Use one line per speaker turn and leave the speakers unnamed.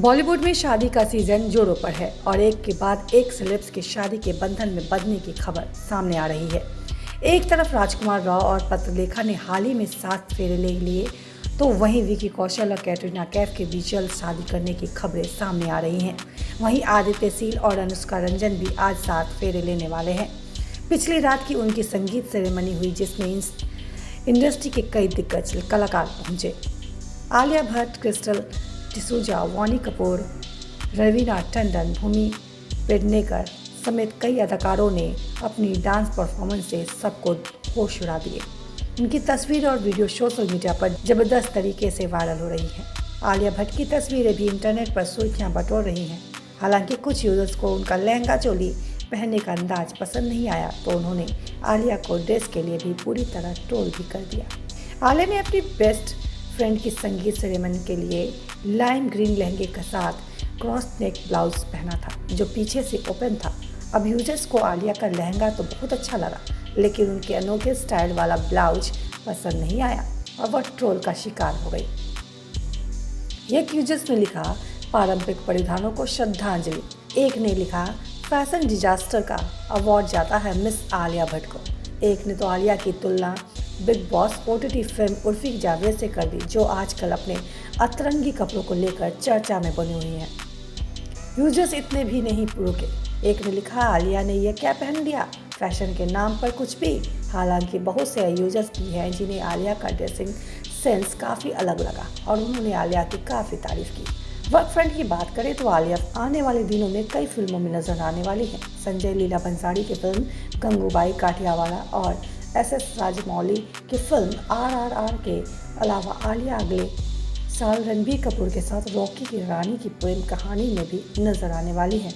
बॉलीवुड में शादी का सीजन जोरों पर है और एक के बाद एक सेलेब्स की शादी के बंधन में बंधने की खबर सामने आ रही है। एक तरफ राजकुमार राव और पत्रलेखा ने हाल ही में 7 फेरे ले लिए, तो वहीं विकी कौशल और कैटरीना कैफ के बीच जल्द शादी करने की खबरें सामने आ रही हैं। वहीं आदित्य सील और अनुष्का रंजन भी आज 7 फेरे लेने वाले हैं। पिछली रात की उनकी संगीत सेरेमनी हुई, जिसमें इंडस्ट्री के कई दिग्गज कलाकार पहुंचे। आलिया भट्ट, क्रिस्टल डिसूजा, वानी कपूर, रवीना टंडन, भूमि पेडनेकर समेत कई अदाकारों ने अपनी डांस परफॉर्मेंस से सबको होश उड़ा दिए। उनकी तस्वीर और वीडियो सोशल मीडिया पर जबरदस्त तरीके से वायरल हो रही हैं। आलिया भट्ट की तस्वीरें भी इंटरनेट पर सुर्खियां बटोर रही हैं। हालांकि कुछ यूजर्स को उनका लहंगा चोली पहनने का अंदाज पसंद नहीं आया, तो उन्होंने आलिया को ड्रेस के लिए भी पूरी तरह ट्रोल भी कर दिया। आलिया ने अपनी बेस्ट फ्रेंड की संगीत सेरेमनी के लिए लाइम ग्रीन लहंगे के साथ क्रॉस नेक ब्लाउज पहना था, जो पीछे से ओपन था। अब यूजर्स को आलिया का लहंगा तो बहुत अच्छा लगा, लेकिन उनके अनोखे स्टाइल वाला ब्लाउज पसंद नहीं आया और वह ट्रोल का शिकार हो गई। एक यूजर्स ने लिखा, पारंपरिक परिधानों को श्रद्धांजलि। एक ने लिखा, फैशन डिजास्टर का अवार्ड जाता है मिस आलिया भट्ट को। एक ने तो आलिया की तुलना big boss OTT film Urfi Javed से कर दी, जो आजकल अपने अतरंगी कपड़ों को लेकर चर्चा में बनी हुई हैं। यूजर्स इतने भी नहीं रुके। एक ने लिखा, आलिया ने यह क्या पहन लिया, फैशन के नाम पर कुछ भी। हालांकि बहुत से यूजर्स भी हैं जिन्हें आलिया का ड्रेसिंग सेंस काफ़ी अलग लगा और उन्होंने आलिया की काफ़ी तारीफ की। वर्क फ्रंट की बात करें तो आलिया आने वाले दिनों में कई फिल्मों में नजर आने वाली है। संजय लीला भंसाली की फिल्म गंगूबाई काठियावाड़ और SS राजमौली की फिल्म RRR के अलावा आलिया अगले साल रणबीर कपूर के साथ रॉकी की रानी की प्रेम कहानी में भी नजर आने वाली है।